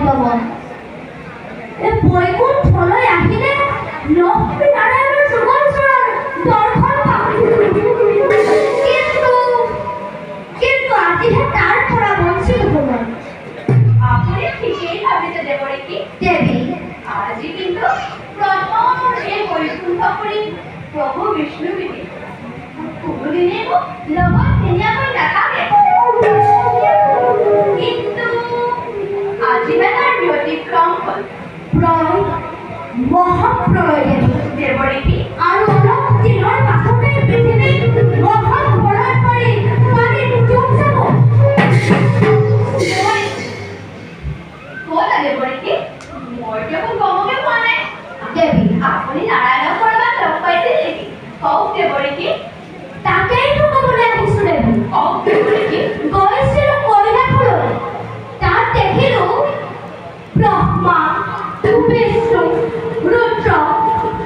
ভগৱান বৈকুণ্ঠলৈ আহিলে লক্ষ্মী নাৰায়ণৰ যুগলচৰণ দৰ্শন পাম কিন্তু আজিহে তাৰ পৰা বঞ্চিত হব আপুনি ঠিকেই ভাবিছে দেৱৰীকি দেৱী আজি কিন্তু প্ৰথম এই বৈকুণ্ঠপুৰী প্ৰভু বিষ্ণু বিধি কোনোদিনে মোক লগত ধুনীয়াকৈ নাথাকে কিন্তু আজিহে তাৰ ব্যতিক্ৰম হ'ল প্ৰলয় মহাপ্ৰলয় দেৱৰীকি আৰু অলপ দিনৰ পাছতে পৃথিৱী মহাপ্ৰলয় পৰি পানীত ডুব যাব ক'তা দেৱৰীকি মইতো একো গমকে পোৱা নাই দেৱী আপুনি নাৰায়ণক কৰবাত লগ পাইছিল নেকি কওক দেৱৰীকি তাকেইতো ক'বলৈ আহিছো দেৱী কওক দেৱৰীকি গৈছিলো কৈলাশলৈ তাত দেখিলো ব্ৰহ্মা বিষ্ণু ৰুদ্ৰ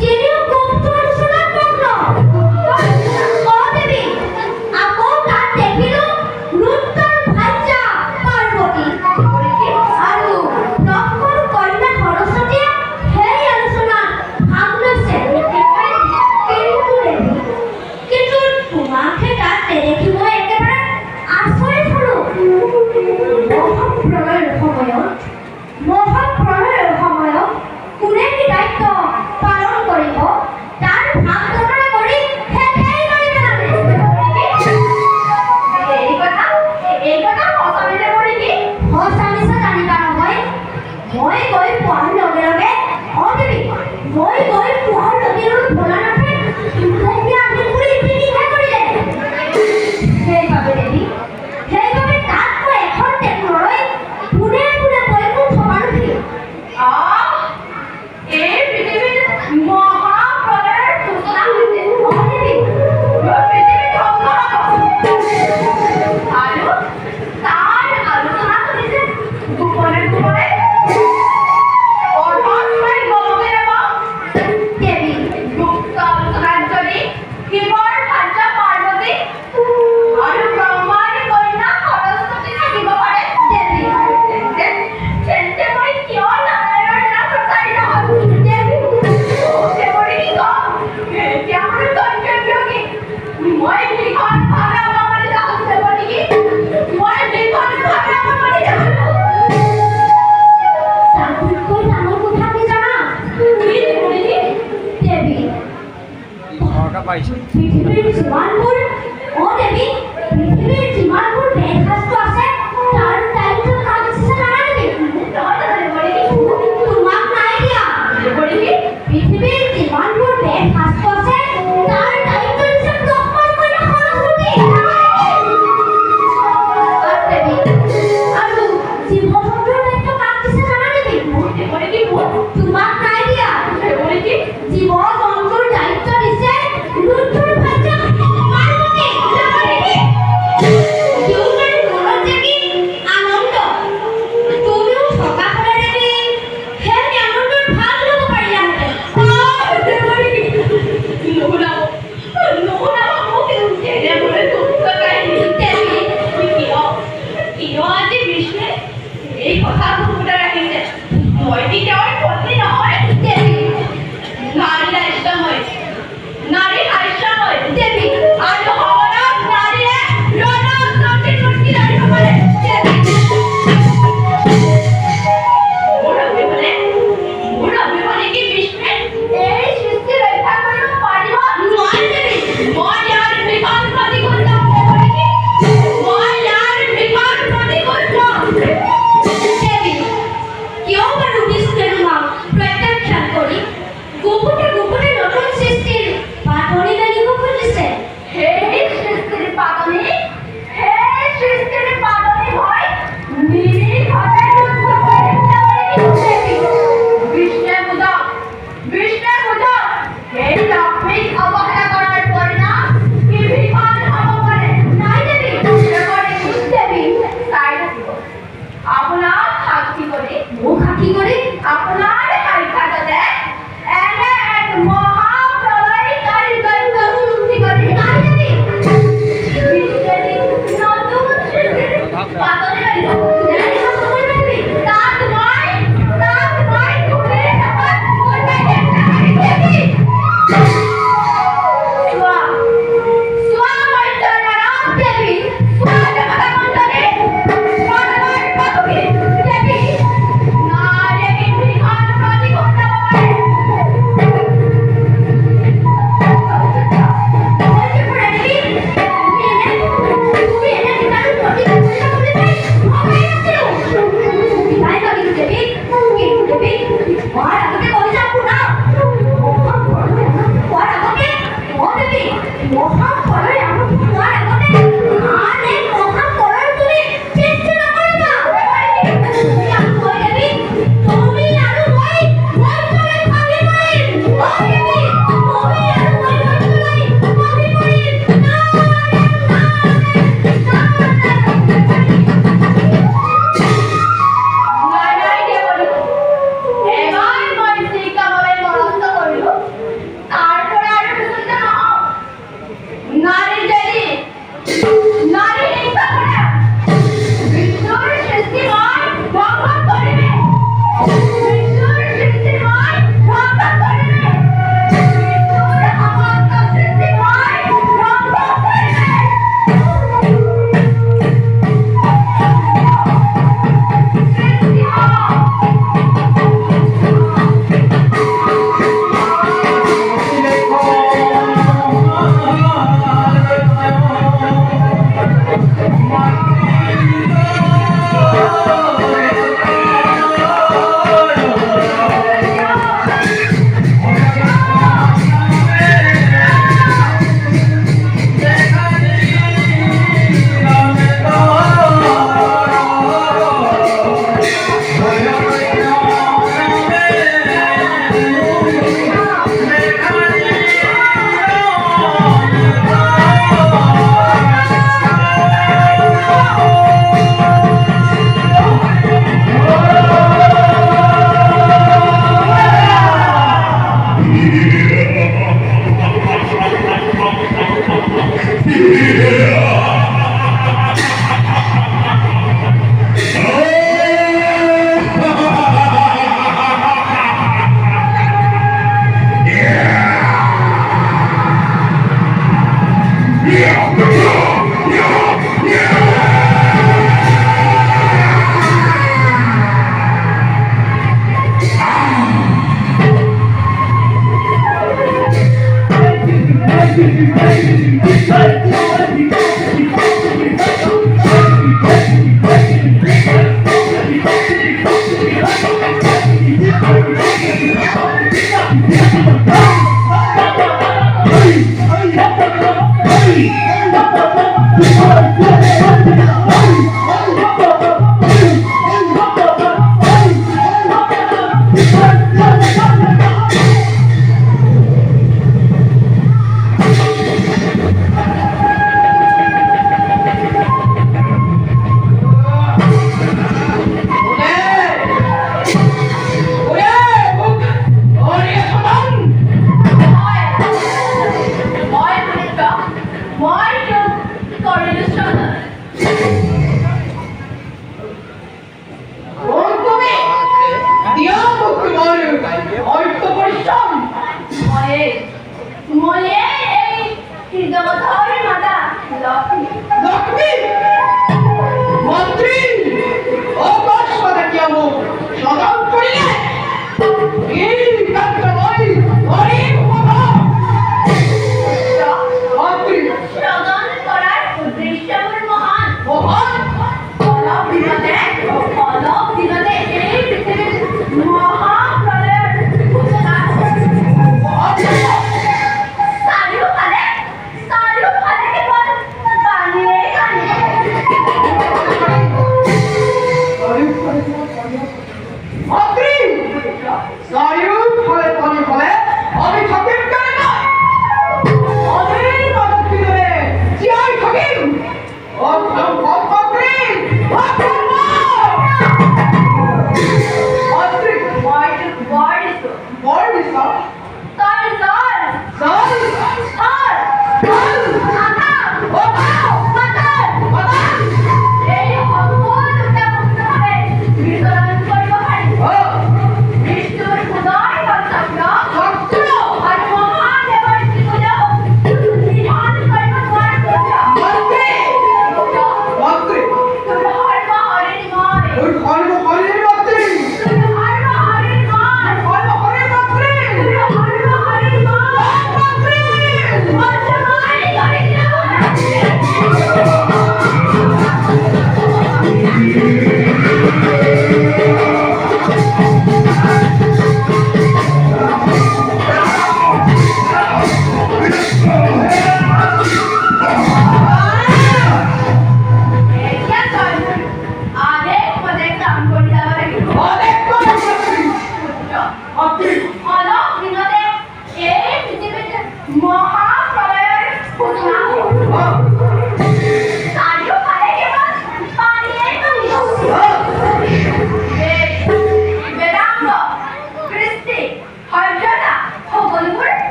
তিনিও গুপ্ত অৰ্চনাত মগ্ন দেৱী আকৌ তাত দেখিলো ৰুদ্ৰৰ ভাৰ্যা পাৰ্বতী আৰু ব্ৰহ্মৰ কন্যা সৰস্বতীয়ে সেই আলোচনাত ভাগ লৈছে কিন্তু তোমাকহে তাত নেদেখি মই একেবাৰে আচৰিত হলো মহাপ্ৰলয়ৰ সময়ত কোনে কি দায়িত্ব পালন কৰিব তাৰ ভাগ বতৰা কৰি শেষেই কৰি পেলালে এই কথা সঁচানে দেৱৰীকি সঁচা মিছা জানিবা নহয় মই গৈ পোৱাৰ লগে লগে দেৱী মই গৈ পোৱাৰ লগে লগে ভোলানাথে দুখীয়া আহি পুৰি পিনিহে কৰিলে সেইবাবে দেৱী সেইবাবে তাত মই এখন টেক্টৰলৈ পোনে পোনে বৈকুণ্ঠ মানুহে এই পৃথিৱীত মহাপ্ৰলয়ৰ সূচনা হৈছে দেৱী পৃথিৱী ধ্বংস হ'ব আৰু তাৰ আলোচনা চলিছে গোপনে গোপনে অৰ্থনৈ গমকে নাপাওঁ দেৱী গুপ্ত আলোচনাত যদি শিৱৰ ভাৰ্যা পাৰ্বতী আৰু ব্ৰহ্মাৰ কন্যা সৰস্বতী থাকিব পাৰে তেন্তে মই কিয় নাৰায়ণৰ দ্বাৰা প্ৰচাৰিত হ'লো দেৱৰীকি কওক এতিয়া মোৰ কৰ্তব্য কি মই ভীষণভাৱে অপমানিত হ'লো দেৱৰীকি মই ভীষণভাৱে অপমানিত হ'লো তাতোতকৈ ডাঙৰ কথা কি জানা কি দেৱৰীকি দেৱী পৃথিৱীৰ যিমানবোৰ দেৱী পৃথিৱীৰ যিমানবোৰ বেদশাস্ত্ৰ আছে তাৰ দায়িত্ব কাক দিছে জানা নেকি তোমাক নাই দিয়া দেৱৰীকি পৃথিৱীৰ যিমানবোৰ বেদশাস্ত্ৰ আছে তাৰ দায়িত্ব দিছে ব্ৰহ্মাৰ কন্যা সৰস্বতী দেৱী আৰু জীৱ-জন্তুৰ দায়িত্ব কাক দিছে জানা নেকি দেৱৰীকি মোক তোমাক নাই দিয়া দেৱৰীকি জীৱ-জন্তুৰ দায়িত্ব দিছে ৰুদ্ৰৰ ভাৰ্যা পাৰ্বতী দেউতাৰ মনত যে কি আনন্দ তুমিও থকা হ'লে দেৱী সেই আনন্দৰ ভাগ ল'ব পাৰিলাহেঁতেন নুশুনাব মোক এনেদৰে দুখ কাহিনী দেৱী কিয় আজি বিষ্ণুৱে এই কথা মুকুতা ৰাখিছে মই কি তেওঁৰ পত্নী নহয় দেৱী নাৰী ৰাজ্যময় নাৰী হাস্যময় দেৱী আৰু সময়ত নাৰীয়ে ৰণত নদী মুক্তি ধৰিব পাৰে মোৰ অভিমানে কি বিষ্ণুৱে এই সৃষ্টি ৰক্ষা কৰিব পাৰিব নোৱাৰে দেৱী মই ইয়াৰ বিকল প্ৰতিকূল যাম দেৱৰীকি মই ইয়াৰ বিকল প্ৰতিকূল যাম দেৱী কিয় বাৰু বিষ্ণুৱে তোমাক काय का गेली देवी वार आगे कोई जापू ना वार आगे ओ देवी मोहा पडे वार आगे आने मोहा पडे तुम्ही चिंता न करू ना ओ देवी तुम्ही आरो वय करे खाली पडे ओ देवी तुम्ही आरो वय करे खाली पडे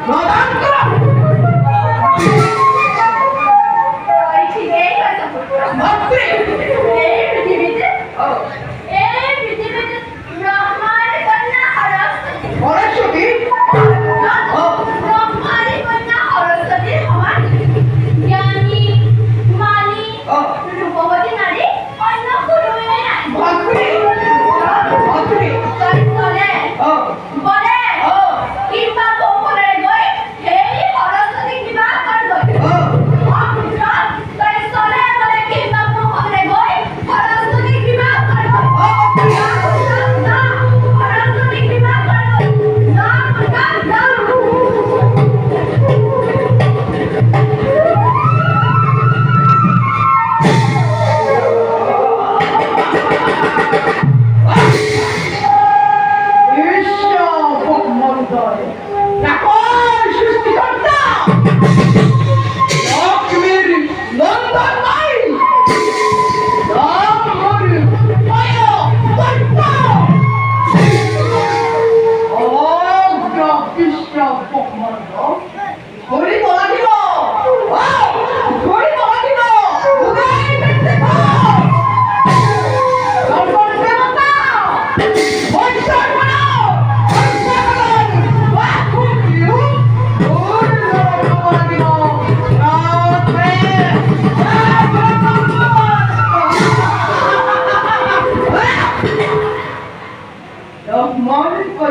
너희 기계에 가서 এই পৃথিবীতে ব্রহ্মার কন্যা সরস্বতী ব্রহ্মার কন্যা সরস্বতীর সমান জ্ঞানী মানি রূপবতী নারী অন্য কোনোই নাই বলে কিংবা গোকুলেৰে গৈ সেই সৰস্বতীক বিবাহ কৰগৈ চলে বলে কিংবা গোকুলেৰে গৈ সৰস্বতীক বিবাহ কৰগৈ সৰস্বতীক বিবাহ কৰগৈ হৰি